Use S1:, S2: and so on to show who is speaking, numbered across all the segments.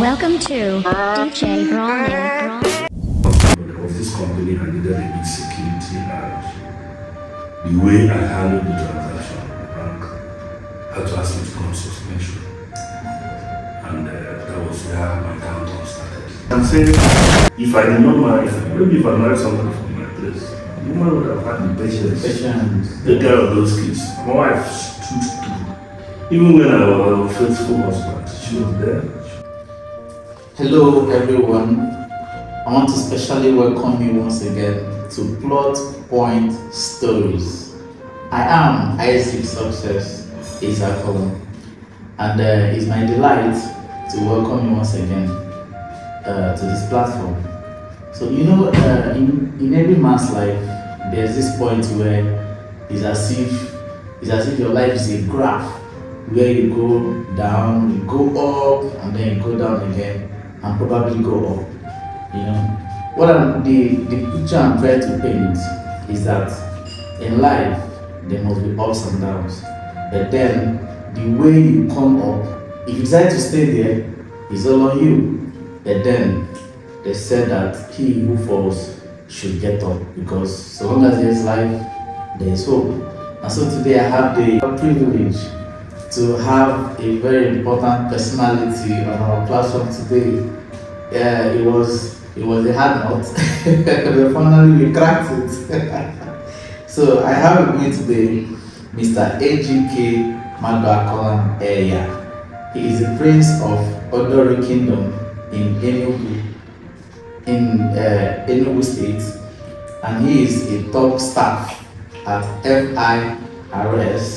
S1: Welcome to DJ Brawling.
S2: There was this company I needed a bit security, and the way I handled the transaction, the bank had to ask me to come suspension. And that was where my downfall started. I'm saying, if I did not marry, maybe if I married somebody from my place, the woman would have had the patience to take care of those kids. My wife stood through. Even when I was an unfaithful husband, she was there.
S3: Hello everyone, I want to specially welcome you once again to Plot Point Stories. I am Isaac Success Isaac, and it's my delight to welcome you once again to this platform. So you know, in every man's life, there's this point where it's as if your life is a graph where you go down, you go up, and then you go down again, and probably go up. You know, the picture I'm trying to paint is that in life there must be ups and downs, but then the way you come up, if you decide to stay there, is all on you. But then they said that he who falls should get up, because so long as there's life, there is hope. And so today I have the privilege to have a very important personality on our platform today. It was a hard knot, but finally we cracked it. So I have with me today Mr. AGK Magakolan Eya. He is the Prince of Odori Kingdom in Enugu State, and he is a top staff at FIRS,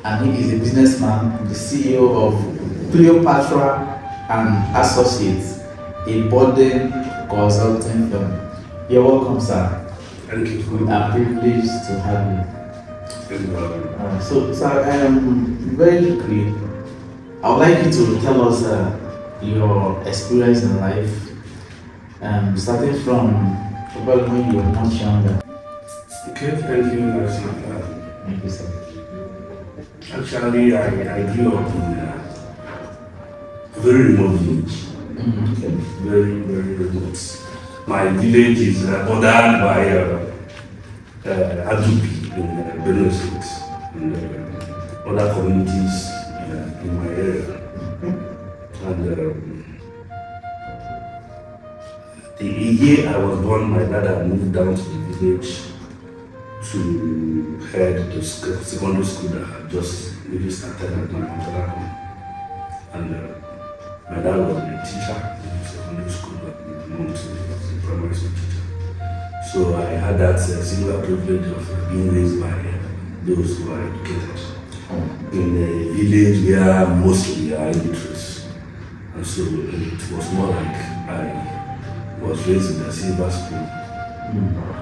S3: and he is a businessman, the CEO of Cleopatra and Associates, a boarding consulting firm. You're welcome, sir.
S2: Thank you.
S3: We are privileged to have you.
S2: Thank you.
S3: So very quickly, I would like you to tell us your experience in life, starting from about when you were much younger.
S2: Okay, thank you.
S3: Thank you, sir.
S2: Actually, I grew up in a very remote village.
S3: Okay.
S2: Very, very remote. My village is bordered by Adupi in Benue State and other communities in my area. And the year I was born, my dad had moved down to the village to head the secondary school that had just maybe started at my maternal home. And my dad was a teacher in secondary school, but my mom was a primary school teacher. So I had that singular privilege of being raised by those who are educated in a village where mostly are illiterate. And so it was more like I was raised in a silver spoon. I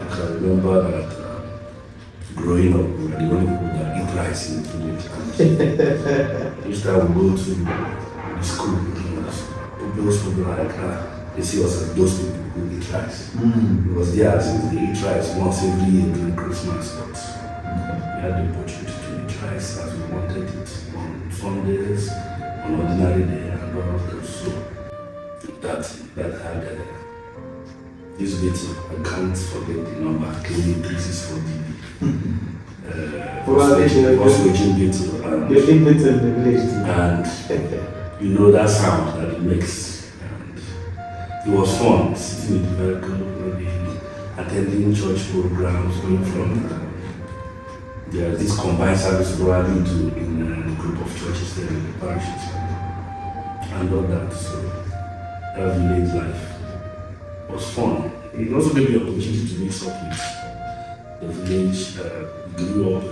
S2: can remember that growing up, we were the only people that eat rice in the village. Each time we go to the school, those people like they see us as those people who eat rice. Because they eat rice once every year during Christmas, but we had the opportunity to eat rice as we wanted it on Sundays, on ordinary day, and all of those. So that had this bit, I can't forget the number, clearly 364DB. Was waking bit, and you know that sound that it makes. And it was fun sitting in the vehicle, maybe attending church programs, going from there's this combined service provided in a group of churches there in the parishes and all that. So that village life was fun. It also gave me the opportunity to mix up with the village. Grew up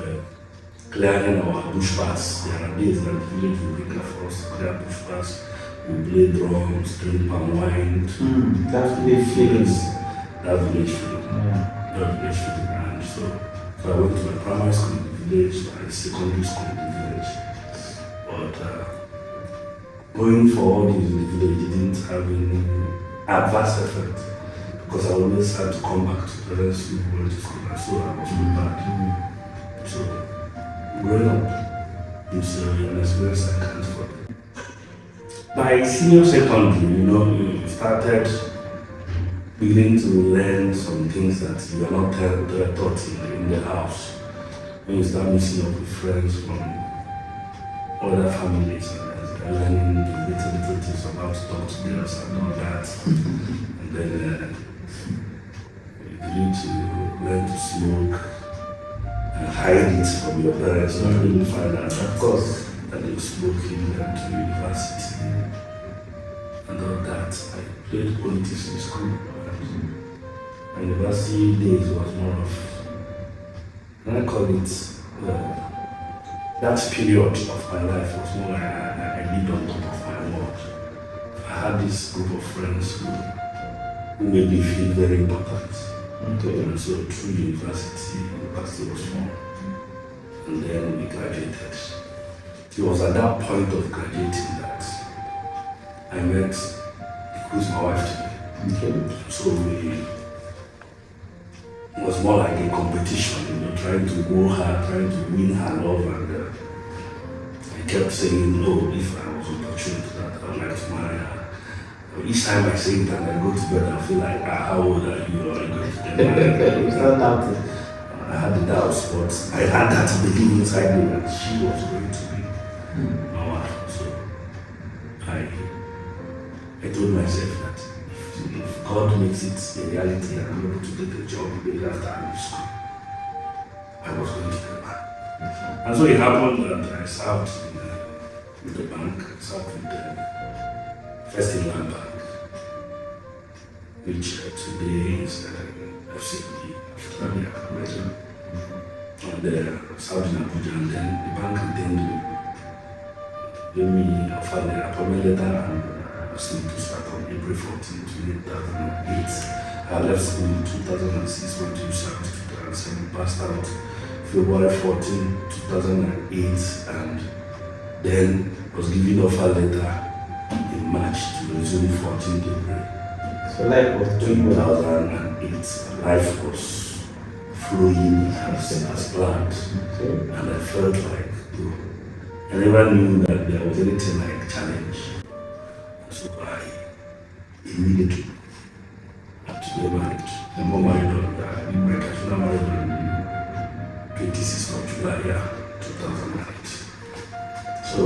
S2: clearing our bush paths. There are days that the village will bring for us to clear bush paths. We play drums, drink palm wine.
S3: That village feeling.
S2: That village feeling.
S3: Yeah.
S2: That village feeling. And so I went to my primary school in the village, my secondary school in the village. But going for all these in the village didn't have any adverse effect, because I always had to come back to parents who went to school, and so I was prepared. So growing up is an experience I can't forget. By senior secondary, you started beginning to learn some things that you are not taught in the house. When you start mixing up with friends from other families, and learning the little things about to talk to girls and all that. And then you begin to learn to smoke and hide it from your parents, so you will find out, of course, that you're smoking and to university and all that. I played politics in school. My university days was more of, I call it, that period of my life was more like I lived on top of my world. I had this group of friends who made me feel very important. Okay. And so through university was fun. And then we graduated. It was at that point of graduating that I met who's my wife today. Okay. So it was more like a competition, trying to go her, trying to win her love, and I kept saying no if I was opportune that I would like to marry her. Each time I say it and I go to bed, I feel like, how old are you? Or are you going to get married? I had the doubts, but I had that belief inside me that she was going to be my wife. So I told myself that if God makes it a reality and I'm able to get a job maybe after I leave school, I was going to get married. And so it happened that I served with the bank, I served with the First Inland Bank, which today is FCB, Australia, region. And served in Abuja, and then the bank intended to give me a appointment letter and asked me to start on April 14, 2008. I left school in 2006, went to service 2007, passed out February 14, 2008, and then was given offer letter in March to resume 14 April.
S3: So life was
S2: 2008. Life was flowing as planned. Okay. And I felt like, I never knew that there was anything like challenge. So I immediately had to get married. I'm not married on my traditional marriage on 26th of July, 2008. So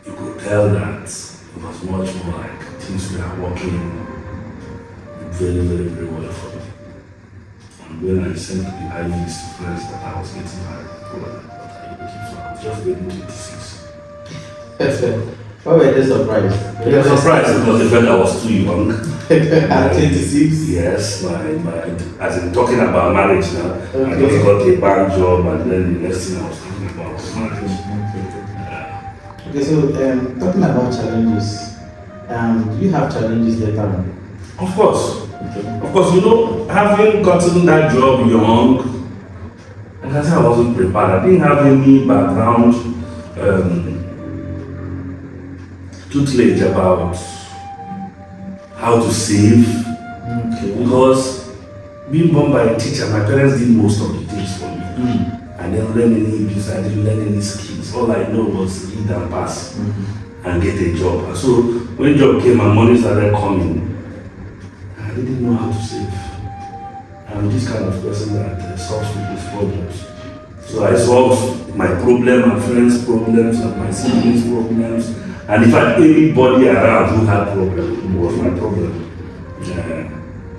S2: you could tell that it was much more like things were working very, very, very well for me. And when I sent the IVs to friends that I was getting married, so I was just getting 26.
S3: Why were they surprised?
S2: They were surprised because they felt I was too young.
S3: At 26?
S2: Yes, as in talking about marriage now.
S3: Okay.
S2: I just got a bank job and then the next thing I was talking about was marriage.
S3: Okay, so talking about challenges, do you have challenges later on?
S2: Of course.
S3: Okay.
S2: Of course, having gotten that job young, like I said, I wasn't prepared. I didn't have any background tutelage about how to save. Okay. Because being born by a teacher, my parents did most of the things for me. I didn't learn any abuse, I didn't learn any skills. All I know was read and pass and get a job. And so when job came and money started coming, I didn't know how to save. I'm this kind of person that solves people's problems. So I solved my problem, my friends' problems, and my siblings' problems. And if I had anybody around who had problems, it was my problem.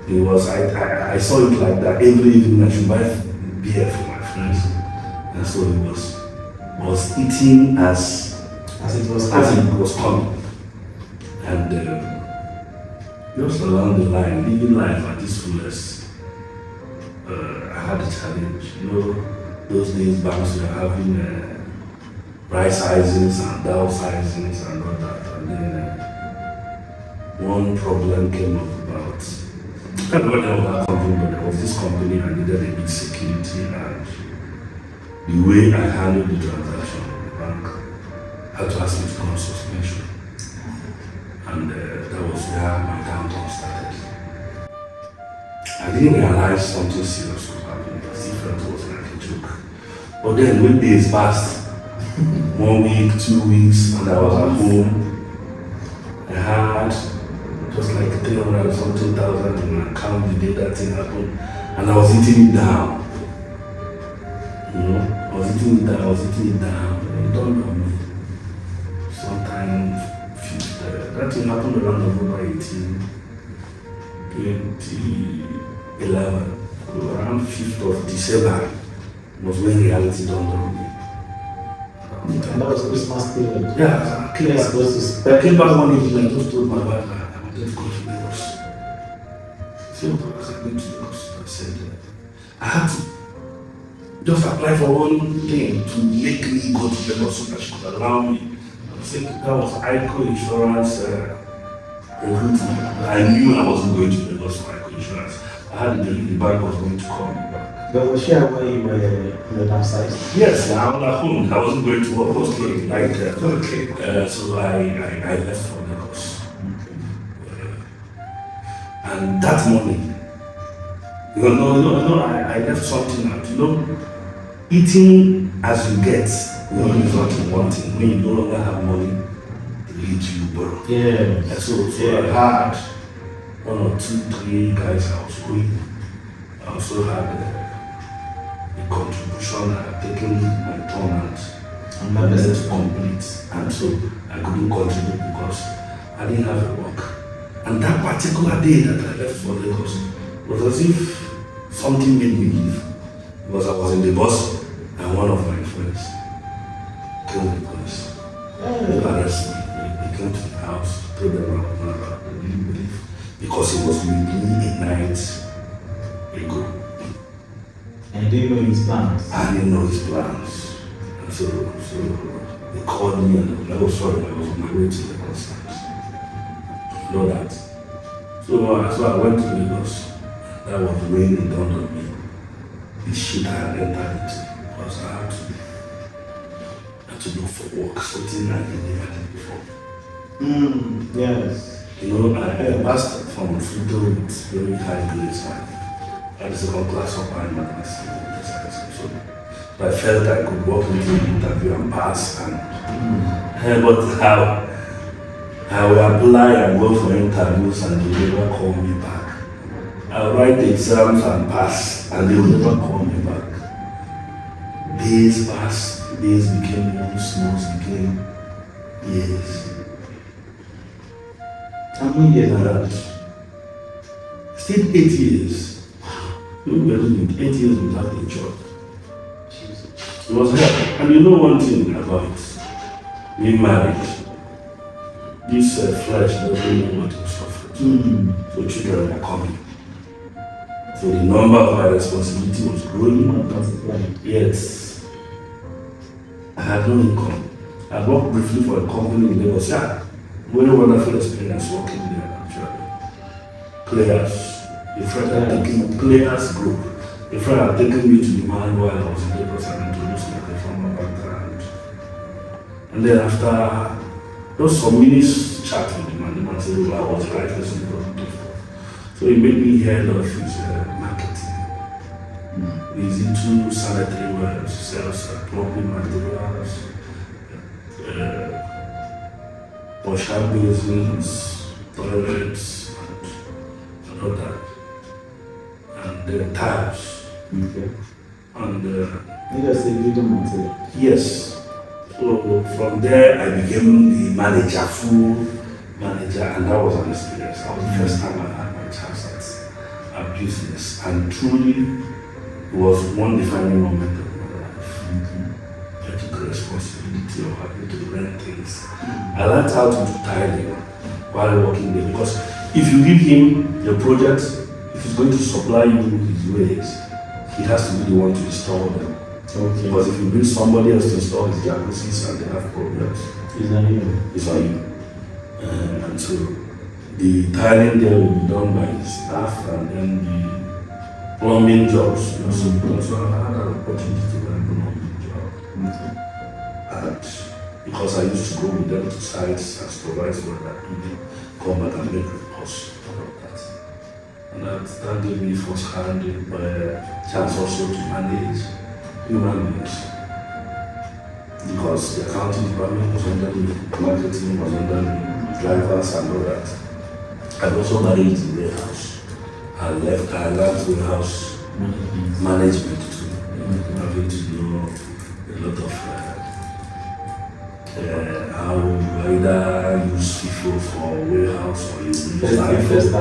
S2: It was I saw it like that every evening. I should buy beer for my friends, and so it was eating as it was coming, and just along the line, living life at its fullest. I had a challenge. Those days banks were having right sizings and down sizings and all that, and then one problem came up about, I don't know what that company, but there was this company I needed a big security, and the way I handled the transaction, the bank had to ask me to come on suspension, and that was where my downtown started. I didn't realize something serious was happening. I still felt it was like a joke. But then when days passed, 1 week, 2 weeks, and I was at home, 300 and something thousand in my account the day that thing happened, and I was eating it down. You know, I was eating it down, It dawned on me. Sometime, that thing happened around November 18, 2011. Around 5th of December was when reality dawned on me.
S3: And that was Christmas period.
S2: Yeah, I came back. I came back one evening and just told my wife that I wanted to go to Lagos. So I was going to Lagos. I said, I had to just apply for one thing to make me go to Lagos so that she could allow me. I said that was ICO insurance recruitment. I knew I wasn't going to Lagos for ICO insurance. I had the bank was going to call me back.
S3: But was she aware you were downsized?
S2: Yes, I was at home. I wasn't going to work. I was going like so I left for Lagos. And that morning, I left something out. Eating as you get, is not wanting. When you no longer have money, to eat you borrow.
S3: Yeah.
S2: And so I had 1 or 2, 3 guys I was with. I also had a contribution. I had taken my turn and my business to complete. And so I couldn't contribute because I didn't have a work. And that particular day that I left for Lagos was as if something made me leave. Because I was in the bus and one of my friends killed the police. They arrested me. They came to the house, told them I was not allowed. They didn't believe. Because it was with me a night ago.
S3: And do you know his plans?
S2: I didn't know his plans. And so they called me and I was sorry, I was on my way to Lagos. You know that. So I went to Lagos. That was when it dawned on me. The shit I had entered into. Because I had to look for work, something I never did before.
S3: Yes.
S2: I passed from Fudo with very high grades. I had a second class of my mathematics. So I felt I could walk into the interview and pass. But I will apply and go for interviews and they will never call me back. I'll write the exams and pass and they will never call me back. Days passed, days became months, months became years.
S3: How many years
S2: And that stayed 8 years. You believe it, 8 years without a job. It was hell. And you know one thing about being married, this flesh doesn't know what to suffer. So children are coming. So the number of my responsibility was growing. Yet I had no income. I worked briefly for a company in Lagos. Yeah, very wonderful experience working there actually. Players. A friend had taken players group. A friend had taken me to the man while I was in Lagos and introduced me to from my background. And then after just some minutes chat with the man said, I was the right person to do. So he made me head of his marketing. He's into sanitary ware, sells plumbing materials, washing basins, toilets, and all that. And tires.
S3: Okay.
S2: And
S3: You just say building material.
S2: yes. So from there I became the manager, full manager, and that was an experience. That was the first time I had my chance at business, and truly it was one defining moment of my life. I took the responsibility of having to run things. I learned how to do tiling while working there, because if you give him your project, if he's going to supply you his ways, he has to be the one to install them.
S3: Okay.
S2: Because if you bring somebody else to install his jacuzzis and they have problems,
S3: Is that you?
S2: it's on you. And so the tiling there will be done by the staff, and then the plumbing jobs. So I had an opportunity to learn plumbing job. And because I used to go with them to sites and supervise what I do, come back and make reports about that. And that gave me first-hand chance also to manage human beings. Because the accounting department was under me, marketing was under me, drivers and all that. I also managed the warehouse. I learned warehouse management too. Having to know a lot of how you either use FIFO for warehouse or you use LIFO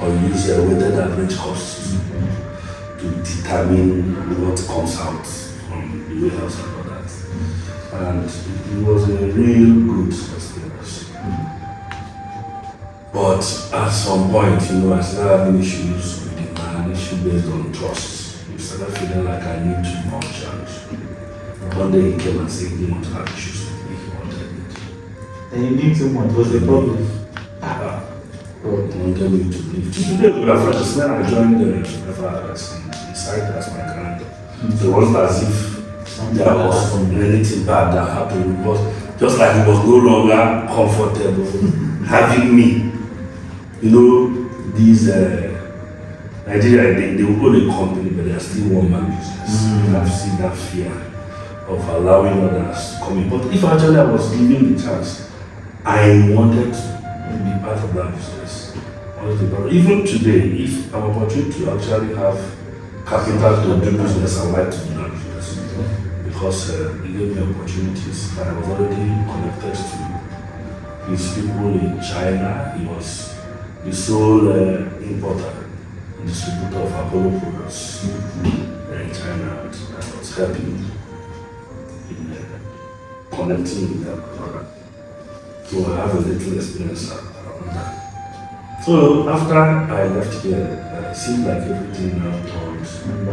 S2: or you use weighted average costs to determine what comes out from the warehouse and all that. And it was a real good experience. But at some point, I started having issues with the man, issue based on trust. I started feeling like I knew too much. And one day he came and said he wanted to have issues with me. He wanted it.
S3: And you knew too much was the problem.
S2: He wanted me to leave. Today we are friends. When I joined the FRS, he decided as my grant. So it wasn't as if there was anything bad that happened. It was just like he was no longer comfortable having me. These Nigeria, they will own a company, but they are still one-man business. You have seen that fear of allowing others to come in. But if actually I was given the chance, I wanted to be part of that business. Even today, if I'm opportunity to actually have capital to do business, I like to do that business. Because it gave me opportunities. I was already connected to his people in China. He was the sole importer and distributor of Apollo products in China. And I was helping in connecting with them. So I have a little experience around that. So after I left here, it seemed like everything now turned the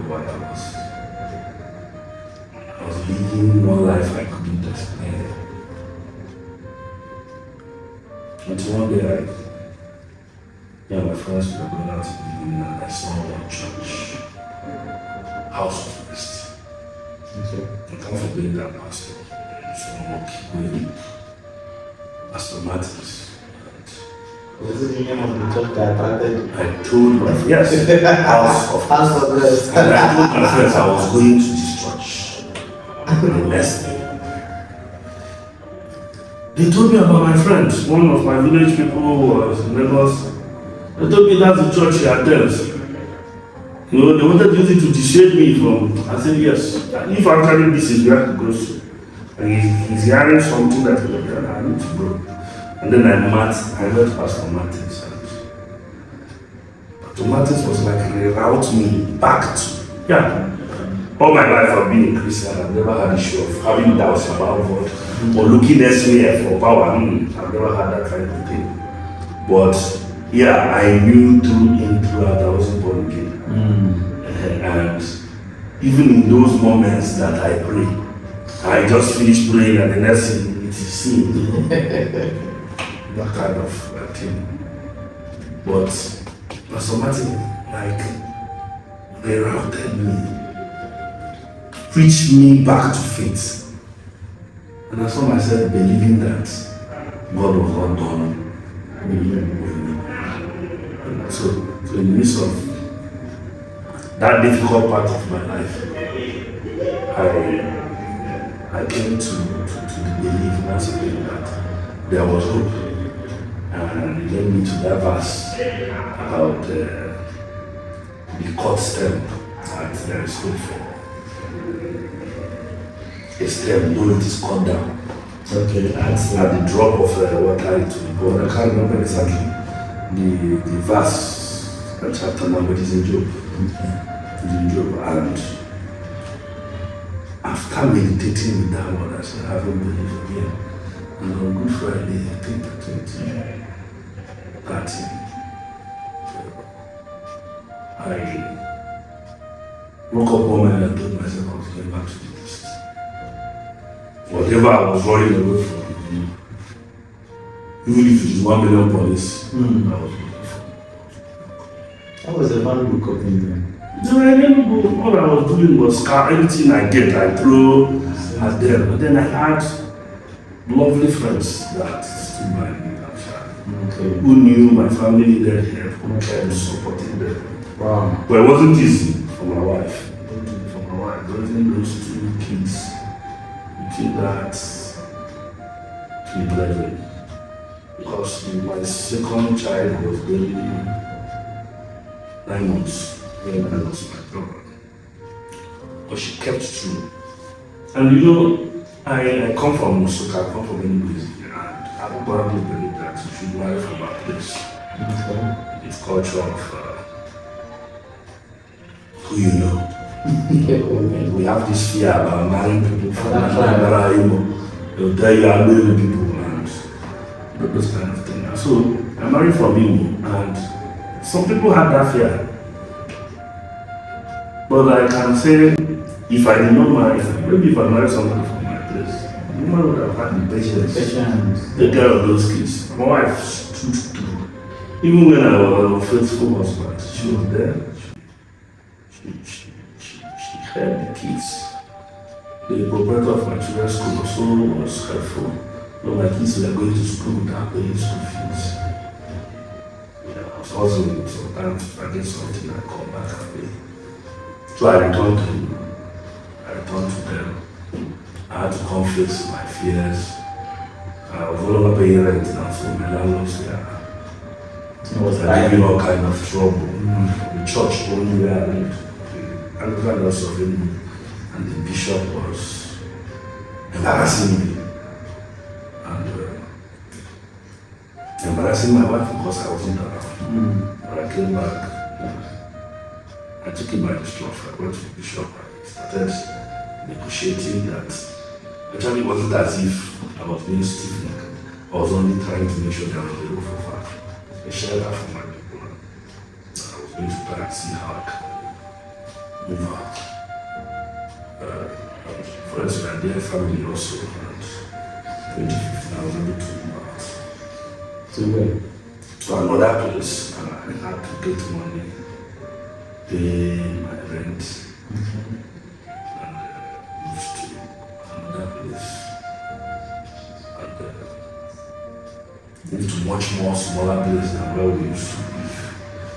S2: way I was living one life I couldn't explain. Until one day my friends were going out to the evening and I saw a church, house of rest. I can't forget that pastor. So walking Pastor Martins.
S3: Was it the name of the church that attracted?
S2: I told my friends, yes, house of rest. And I told my friends I was going to this church. The next day. They told me about my friend, one of my village people who was in Lagos. They told me that's the church he attends. They wanted to use it to dissuade me from. I said yes. If actually this is where he goes to, and he's hearing something that I need to go. And then I met Pastor Martins. Pastor Martins was like reroute me back to all my life I've been a Christian. I've never had issue of having doubts about God or looking elsewhere for power. I've never had that kind of thing. But I knew throughout I wasn't born again. And even in those moments that I pray, I just finished praying and the next thing it is seen. That kind of thing. But Pastor Martin, rerouted me, preached me back to faith. And I saw myself believing that God was not done with me. And so in the midst of that difficult part of my life, I came to the belief once again that there was hope. And it led me to that verse about the cut stem, that there is hope for a stem, though it is cut down.
S3: Okay.
S2: At the drop of water it will go. I can't remember exactly the verse, the chapter number, it is in Job. It is in Job. And after meditating with that word, I said, I haven't believed again. And on Good Friday, I think the 30, I woke up one morning and told myself I was going back to the East. Whatever I was running away from, even if it is 1 million police, I was looking for.
S3: How was the man who cooked in there?
S2: No, I didn't go. All I was doing was scar anything I get, I throw at them. But then I had lovely friends that stood by me. Who knew my family needed help, who kept supporting them.
S3: Wow.
S2: But it wasn't easy for my wife. Raising those 2 kids, between that, 3 brethren. Because because my second child was barely 9 months when I lost my brother. But she kept true. And you know, I come from Musuka, I come from English, and I probably believe that you should marry from our place.
S3: Okay.
S2: It's culture of who you know. We have this fear about marrying people from Imo. They'll tell you how many people and those kind of things. So I married from Imo, and some people have that fear. But I can say, if I did not marry, maybe if I married somebody from my place, you know, would have had the patience to take care of those kids. My wife stood through. Even when I was an unfaithful husband, she was there. She helped the kids. The proprietor of my children's school also was helpful. So my kids were going to school without paying school fees. I was also sometimes if I get something, I come back and pay. So I returned to them. I had to confess my fears. I was no longer paying rent now, so my landlords were giving all kind of trouble. The church only where I lived, the Anglican House of England, and the bishop was embarrassing me. And embarrassing my wife because I wasn't around. When I came back, I took it by the stuff. I went to the bishop and started negotiating that. Actually, it wasn't as if I was being stiff-necked. I was only trying to make sure there was a roof over a shelter for my people. I was going to try and see how I can move out. Friends were there, family also, and 2015 I was able to move out.
S3: To where?
S2: To another place, and I had to get money, pay my rent, and moved to another place. And moved to much more smaller place than where we used to live.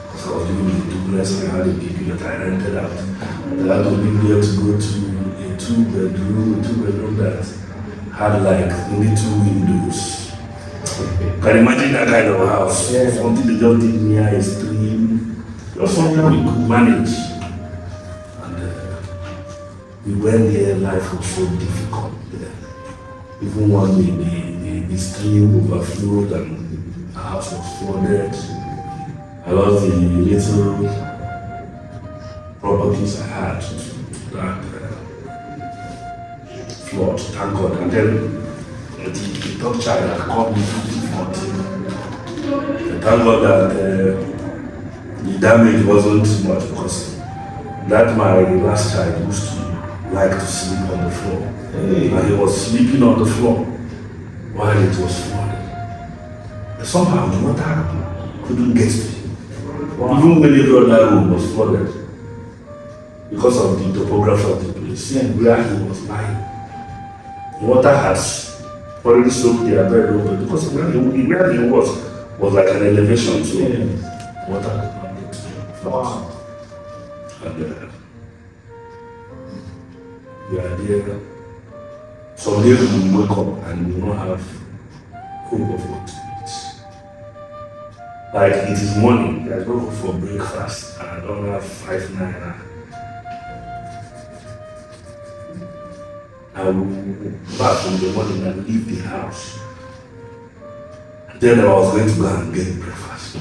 S2: Because I was living in a duplex and I had a big unit I rented out. And I had to be there to go to a two-bedroom that had like only 2 windows. You can imagine that kind of house.
S3: Yeah.
S2: Something they just did near a stream. Just something we could manage. And we went there, life was so difficult there. Even one day the stream overflowed and the house was flooded. I lost the little properties I had to that flood, thank God. And then the top child had called me 2014. Thank God that the damage wasn't much because that my last child used to like to sleep on the floor. And he was sleeping on the floor while it was flooded. Somehow the water couldn't get to him. Wow. Even when every other room was flooded because of the topography of the place, where he was lying. The water has already soaked their bed over because where he was like an elevation, so water could not get to him. Wow. And we are there. Some days we will wake up and we will not have hope of what to eat. Like it is morning, there's no hope for breakfast, and I don't have 5 naira. I will back in the morning and leave the house. And then I was going to go and get breakfast.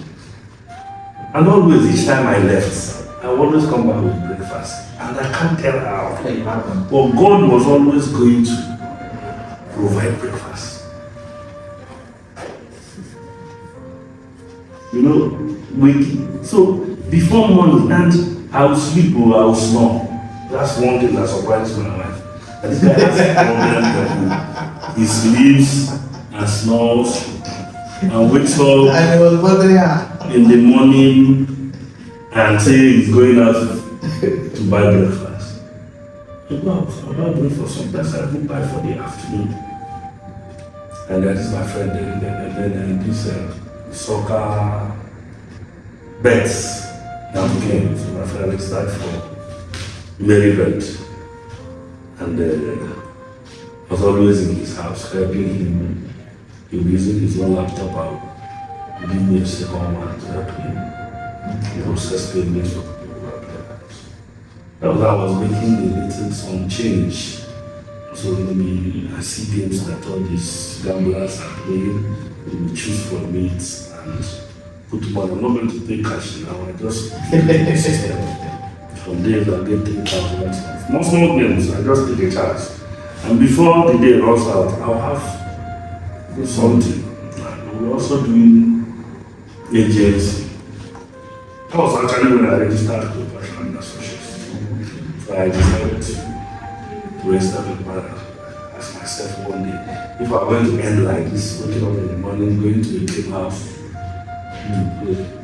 S2: And always, each time I left, I would always come back with breakfast. And I can't tell how. But God was always going to provide breakfast. You know, so before morning, and I will sleep or I will snore. That's one thing that surprises my wife. And this guy has a problem that he sleeps and snores and wakes up in the morning and say he's going out to buy breakfast. I go out, I'll buy breakfast. Sometimes I go buy for the afternoon. And that is my friend, and then this soccer bets that game. So my friend is that for Maryland. And I was always in his house helping him He'll be using his own laptop. I'll give me a second one to help him process payments for people who are players. That was making a little some change. So maybe I see games that all these gamblers are playing, we choose from it and put money. I'm not going to pay cash now, I just put it in the system. Some days I get 3,000. Most small games, I just take a charge. And before the day runs out, I'll have do something. And we're also doing agency. That was actually when I registered to Passion Association. So I decided to register with Passion. I asked myself one day, if I'm going to end like this, waking up in the morning, going to a game house to play.